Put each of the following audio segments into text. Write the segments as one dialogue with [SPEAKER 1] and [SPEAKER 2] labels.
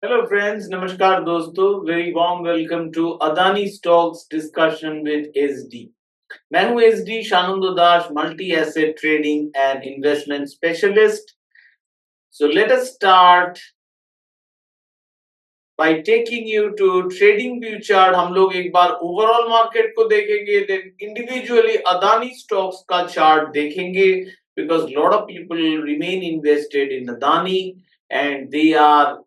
[SPEAKER 1] Hello friends, namaskar दोस्तों, very warm welcome to Adani Stocks discussion with SD. मैं हूं SD शानंद Das, multi asset trading and investment specialist. So let us start by taking you to trading view chart. हम लोग एक बार overall market को देखेंगे, then individually Adani stocks का chart देखेंगे because lot of people remain invested in Adani and they are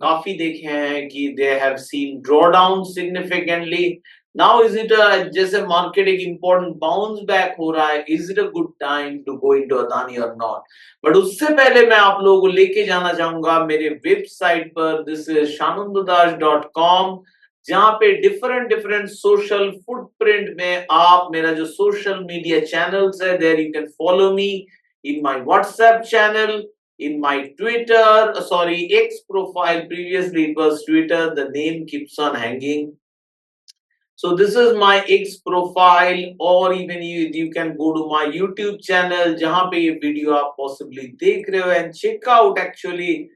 [SPEAKER 1] काफी देखे हैं कि they have seen draw down significantly. Now is it जैसे मार्केट एक इंपॉर्टेंट बाउंस बैक हो रहा है, is it a good time to go into Adani और नॉट? बट उससे पहले मैं आप लोगों को लेके जाना चाहूंगा मेरे वेबसाइट पर. दिस इज shanundadas.com, जहां पे डिफरेंट डिफरेंट सोशल फुटप्रिंट में आप मेरा जो सोशल मीडिया चैनल्स है, there you can follow me in my WhatsApp channel, in my X profile. Previously it was Twitter, the name keeps on hanging. So this is my X profile, or even you can go to my YouTube channel जहाँ पे ये video आप possibly देख रहे हो, and check out actually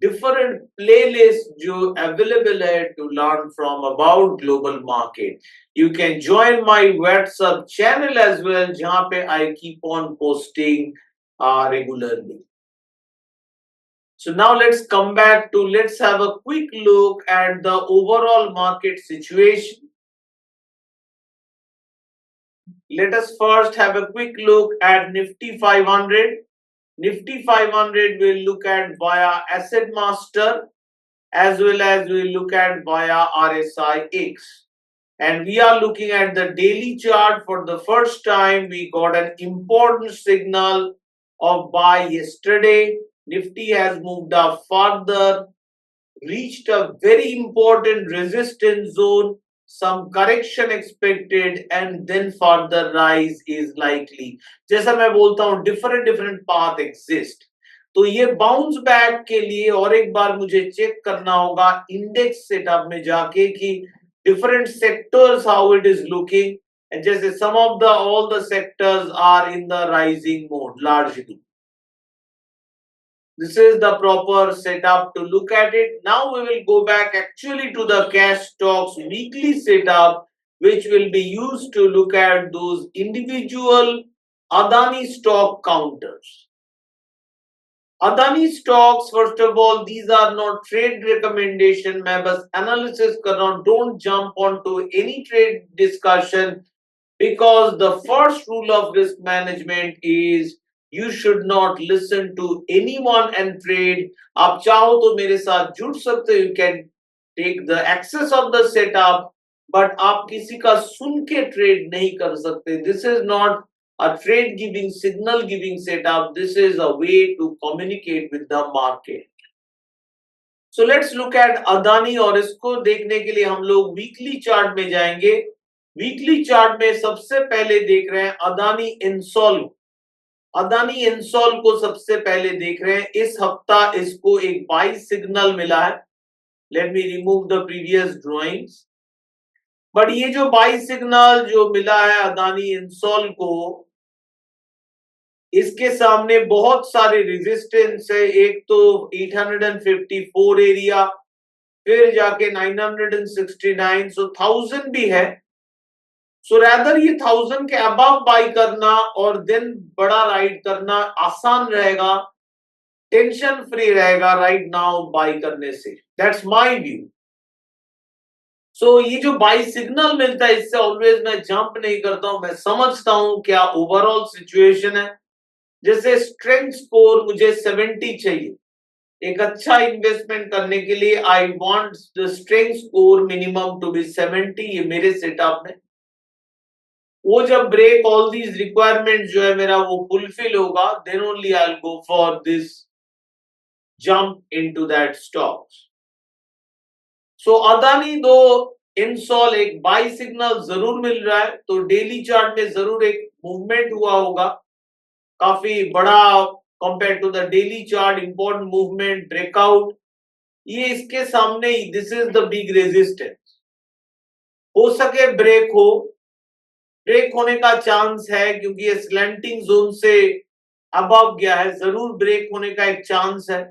[SPEAKER 1] different playlists जो available है to learn from about global market. You can join my WhatsApp channel as well जहाँ पे I keep on posting regularly. So now let's have a quick look at the overall market situation. Let us first have a quick look at Nifty 500. Nifty 500 we'll look at via Asset Master, as well as we'll look at via RSI X. And we are looking at the daily chart. For the first time, we got an important signal of buy yesterday. Nifty has moved up further, reached a very important resistance zone, some correction expected, and then further rise is likely. जैसा मैं बोलता हूँ, different path exist. तो ये bounce back के लिए और एक बार मुझे चेक करना होगा इंडेक्स सेटअप में जाके कि different sectors how it is looking, and जैसे some of the all the sectors are in the rising mode largely. This is the proper setup to look at it. Now we will go back actually to the cash stocks weekly setup, which will be used to look at those individual Adani stock counters. Adani stocks, first of all, these are not trade recommendation. मैं बस analysis कर रहा हूँ. Don't jump onto any trade discussion because the first rule of risk management is you should not listen to anyone and trade. आप चाहो तो मेरे साथ जुड़ सकते हो, you can take the access of the setup, but आप किसी का सुन के ट्रेड नहीं कर सकते. This is not a trade giving, signal giving setup. This is a way to communicate with the market. So let's look at Adani, और इसको देखने के लिए हम लोग वीकली चार्ट में जाएंगे. वीकली चार्ट में सबसे पहले देख रहे हैं अदानी इंसॉल. अदानी इंसॉल को सबसे पहले देख रहे हैं. इस हफ्ता इसको एक बाई सिग्नल मिला है. Let me remove the previous drawings. But ये जो बाई सिग्नल जो मिला है अदानी इंसॉल को, इसके सामने बहुत सारे रेजिस्टेंस है. एक तो 854 एरिया, फिर जाके 969, सो 1000 भी है. सो रैदर ये 1000 के अबव बाई करना और देन बड़ा राइड करना आसान रहेगा, टेंशन फ्री रहेगा राइट नाउ बाई करने से. That's my view. सो ये जो बाई सिग्नल मिलता है, इससे ऑलवेज मैं जंप नहीं करता हूं. मैं समझता हूं क्या ओवरऑल सिचुएशन है. जैसे स्ट्रेंथ स्कोर मुझे 70 चाहिए एक अच्छा इन्वेस्टमेंट करने के लिए. I want the strength score minimum to be 70. ये मेरे सेटअप में वो जब ब्रेक ऑल दीज रिक्वायरमेंट जो है मेरा वो फुलफिल होगा, then only I will go for this jump into that stocks. So Adani दो इंसॉल एक बाई सिग्नल जरूर मिल रहा है, तो डेली चार्ट में जरूर एक मूवमेंट हुआ होगा काफी बड़ा compare to the daily chart. Important movement breakout, ये इसके सामने ही this is the big resistance. हो सके ब्रेक हो, ब्रेक होने का चांस है क्योंकि ये स्लैंटिंग जोन से अबव गया है. जरूर ब्रेक होने का एक चांस है.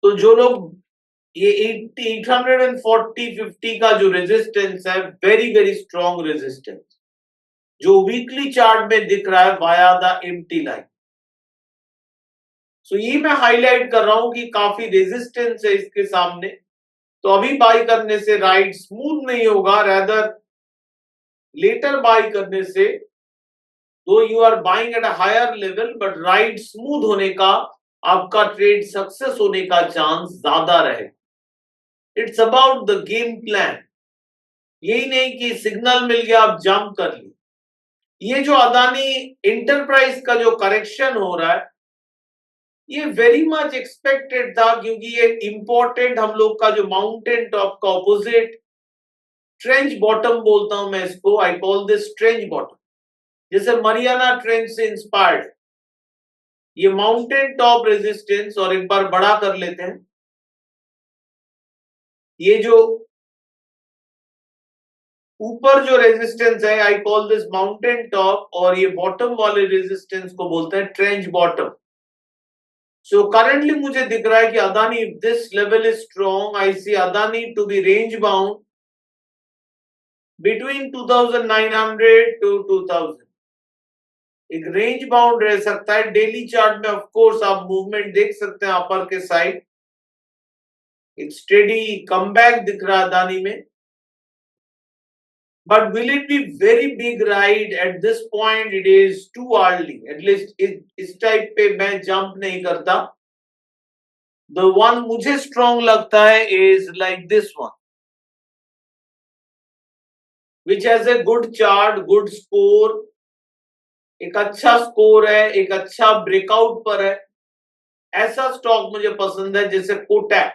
[SPEAKER 1] तो जो लोग ये 840-50 का जो रेजिस्टेंस है, वेरी वेरी स्ट्रॉन्ग रेजिस्टेंस, जो वीकली चार्ट में दिख रहा है वाया द एम्प्टी लाइन। सो ये मैं हाईलाइट कर रहा हूं कि काफी रेजिस्टेंस है इसके सामने, तो अभी बाई करने से राइड स्मूथ नहीं होगा, रेदर लेटर बाई करने से though you are buying at a higher level but ride smooth होने का, आपका ट्रेड सक्सेस होने का चांस ज्यादा रहेगा। It's about the game plan, यही नहीं कि सिग्नल मिल गया आप जंप कर ली। ये जो अदानी इंटरप्राइज का जो करेक्शन हो रहा है, ये वेरी मच एक्सपेक्टेड था, क्योंकि ये इंपॉर्टेंट हम लोग का जो माउंटेन टॉप का ऑपोजिट ट्रेंच बॉटम बोलता हूं मैं इसको, I call this trench bottom, जैसे मरियाना ट्रेंच से इंस्पायर्ड ये माउंटेन टॉप रेजिस्टेंस। और एक बार बड़ा कर लेते हैं, ये जो ऊपर जो रेजिस्टेंस है I call this mountain top, और ये बॉटम वाले रेजिस्टेंस को बोलते हैं ट्रेंच बॉटम। सो करेंटली मुझे दिख रहा है कि Adani, if this level is strong, I see Adani to be range bound between 2900 to 2000, एक रेंज बाउंड रह सकता है। डेली चार्ट में ऑफ कोर्स आप मूवमेंट देख सकते हैं अपर के साइड, एक स्टेडी कमबैक दिख रहा है अदानी में, but will it be very big ride at this point? It is too early, at least इस टाइप पे मैं जंप नहीं करता। The one मुझे स्ट्रॉन्ग लगता है is like this one, which has a good chart, good score, एक अच्छा स्कोर है, एक अच्छा ब्रेकआउट पर है, ऐसा स्टॉक मुझे पसंद है, जैसे कोटक,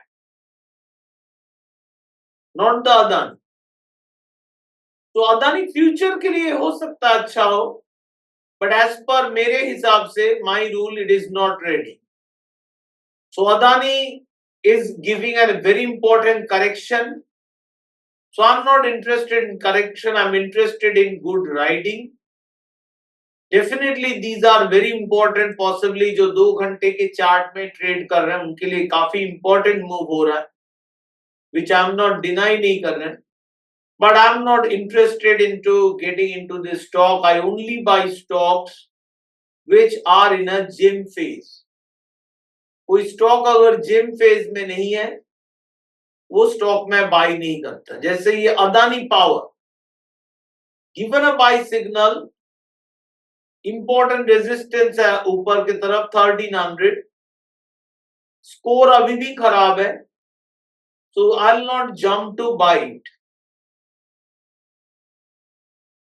[SPEAKER 1] नॉट द अदानी। तो अदानी फ्यूचर के लिए हो सकता है अच्छा हो, बट एज पर मेरे हिसाब से my rule, it is not ready. So Adani is giving a very important correction, so I'm not interested in correction, I'm interested in good riding. Definitely these are very important, possibly जो 2 घंटे के chart में trade कर रहे हैं उनके लिए काफी इंपॉर्टेंट मूव हो रहा है, which I'm not deny नहीं कर रहे हैं, but I'm not interested into getting into this stock. I only buy stocks which are in a gem phase. कोई स्टॉक अगर जेम फेज में नहीं है, वो स्टॉक में बाई नहीं करता। जैसे ये Adani power, given a by signal, important resistance है ऊपर की तरफ 1300, स्कोर अभी भी खराब है, so I will not jump to buy it.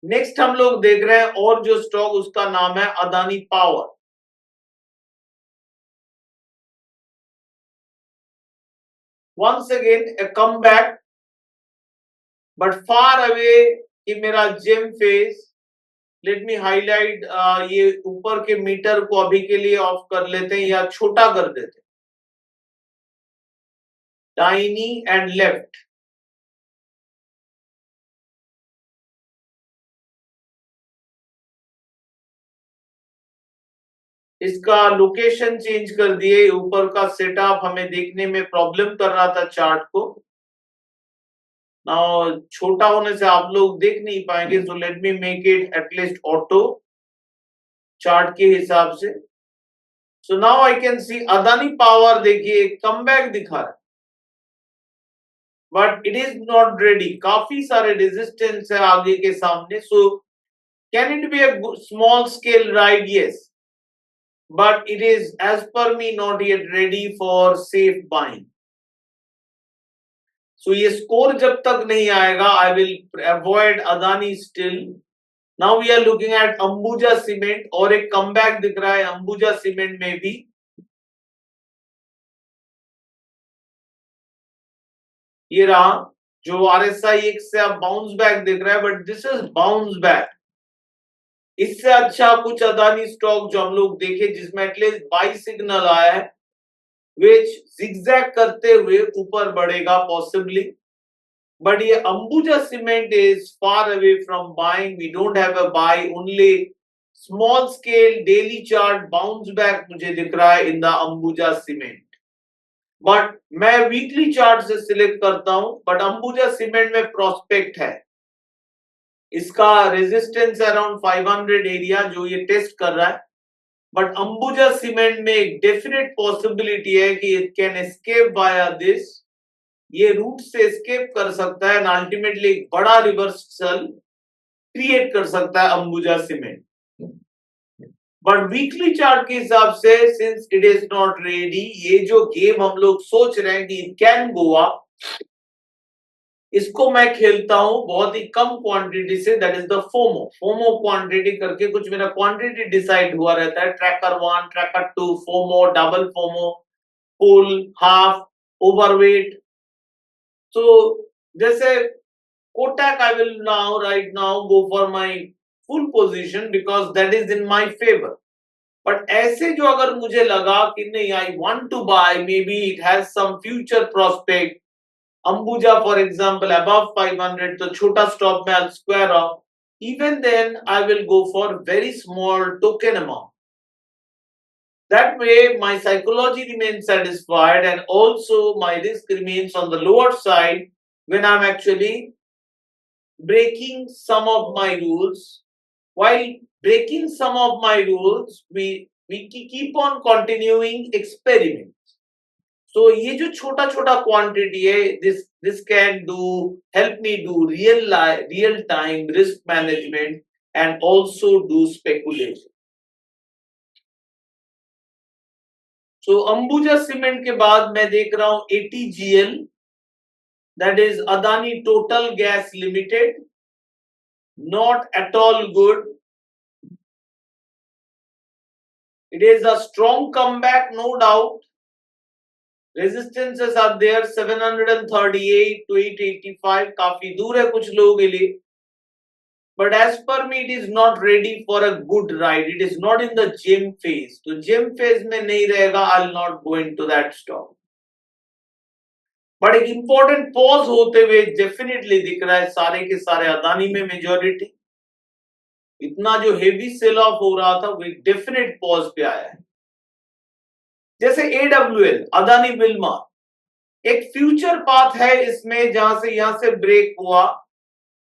[SPEAKER 1] Next हम लोग देख रहे हैं और जो स्टॉक, उसका नाम है Adani Power. once again a comeback, but far away in मेरा gem phase. Let me highlight, ये ऊपर के मीटर को अभी के लिए ऑफ कर लेते हैं या छोटा कर देते हैं, टाइनी एंड लेफ्ट। इसका लोकेशन चेंज कर दिए, ऊपर का सेटअप हमें देखने में प्रॉब्लम कर रहा था चार्ट को। नाउ छोटा होने से आप लोग देख नहीं पाएंगे, so let me make it at least auto chart के हिसाब से। So now I can see Adani power, देखिए कमबैक दिखा रहा है, but it is not ready, काफी सारे रेजिस्टेंस है आगे के सामने। So can it be a small scale ride? Yes, but it is as per me not yet ready for safe buying. So ये स्कोर जब तक नहीं आएगा, I will avoid Adani still. Now we are looking at Ambuja cement, और एक comeback दिख रहा है अंबुजा सीमेंट में भी। ये रहा जो RSI एक से अब बाउंस बैक दिख रहा है, but this is bounce back. इससे अच्छा कुछ अदानी स्टॉक जो हम लोग देखे जिसमें एटलीस्ट बाई सिग्नल आया है, which zigzag करते हुए ऊपर बढ़ेगा possibly, but ये Ambuja cement is far away from buying. We don't have a buy, only small scale daily chart bounce back मुझे दिख रहा है in the Ambuja cement. But मैं वीकली चार्ट से सिलेक्ट करता हूं, बट अंबुजा सीमेंट में प्रोस्पेक्ट है, इसका रेजिस्टेंस अराउंड 500 एरिया जो ये टेस्ट कर रहा है, बट अंबुजा सीमेंट में एक डेफिनेट पॉसिबिलिटी है कि it can escape via this, ये रूट से एस्केप कर सकता है एंड अल्टीमेटली एक बड़ा रिवर्सल क्रिएट कर सकता है Ambuja cement. But weekly chart के हिसाब से since it is not ready, ये जो गेम हम लोग सोच रहे हैं कि इट कैन गो अप, इसको मैं खेलता हूं बहुत ही कम क्वांटिटी से, that is the FOMO quantity करके कुछ मेरा क्वांटिटी डिसाइड हुआ रहता है, tracker 1, tracker 2, FOMO, double FOMO, full, half, overweight. तो जैसे Kotak I will now right now go for my full position because that is in my favour. But ऐसे जो अगर मुझे लगा कि नहीं I want to buy, maybe it has some future prospect, Ambuja for example above 500, तो छोटा stop में I square off, even then I will go for very small token amount. That way my psychology remains satisfied and also my risk remains on the lower side when I'm actually breaking some of my rules. While breaking some of my rules, we keep on continuing experiment. So ये जो छोटा छोटा quantity है, this can do help me do real time risk management and also do speculation. So Ambuja cement के बाद मैं देख रहा हूं ATGL, that is Adani Total Gas Limited, not at all good. It is a strong comeback, no doubt. Resistances are there 738 to 885, काफी दूर है कुछ लोगों के लिए, but as per me it is not ready for a good ride. It is not in the gem phase, तो gem phase में नहीं रहेगा, I'll not go into that stock. but एक important pause होते हुए डेफिनेटली दिख रहा है सारे के सारे अदानी में मेजॉरिटी, इतना जो हेवी सेल ऑफ हो रहा था वो एक डेफिनेट पॉज पे आया है। जैसे AWL अदानी विल्मा, एक फ्यूचर पाथ है इसमें जहां से यहां से ब्रेक हुआ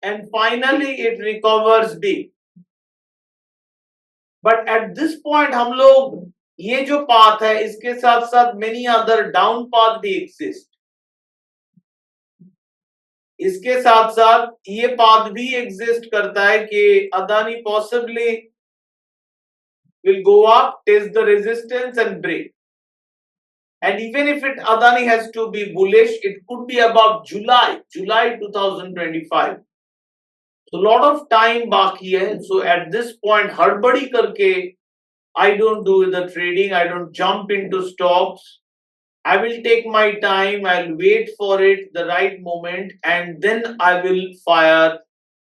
[SPEAKER 1] and finally it recovers big, but at this point हम लोग ये जो पाथ है इसके साथ साथ मेनी अदर डाउन पाथ भी एग्जिस्ट, इसके साथ साथ ये पाथ भी एग्जिस्ट करता है कि Adani possibly will go up, test the resistance and break. And even if it Adani has to be bullish, it could be above July 2025. So lot of time बाकी है. So at this point हड़बड़ी करके I don't do the trading, I don't jump into stocks. I will take my time, I'll wait for it, the right moment, and then I will fire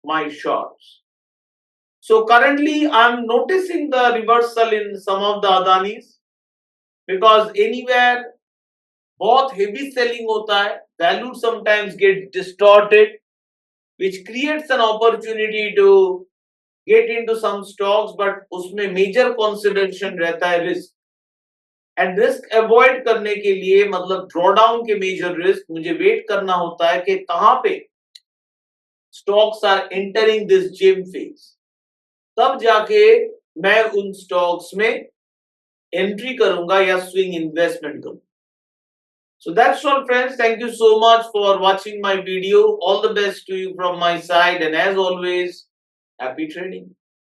[SPEAKER 1] my shots. So currently I'm noticing the reversal in some of the Adanis because anywhere बहुत heavy selling होता है, value sometimes get distorted, which creates an opportunity to get into some stocks, but उसमें major consideration रहता है risk. And risk avoid करने के लिए मतलब drawdown के major risk मुझे wait करना होता है कि कहाँ पे stocks are entering this gem phase, तब जाके मैं उन स्टॉक्स में एंट्री करूंगा या स्विंग इन्वेस्टमेंट करूंगा। So that's all friends, thank you so much for watching my video. All the best to you from my side and as always, happy trading.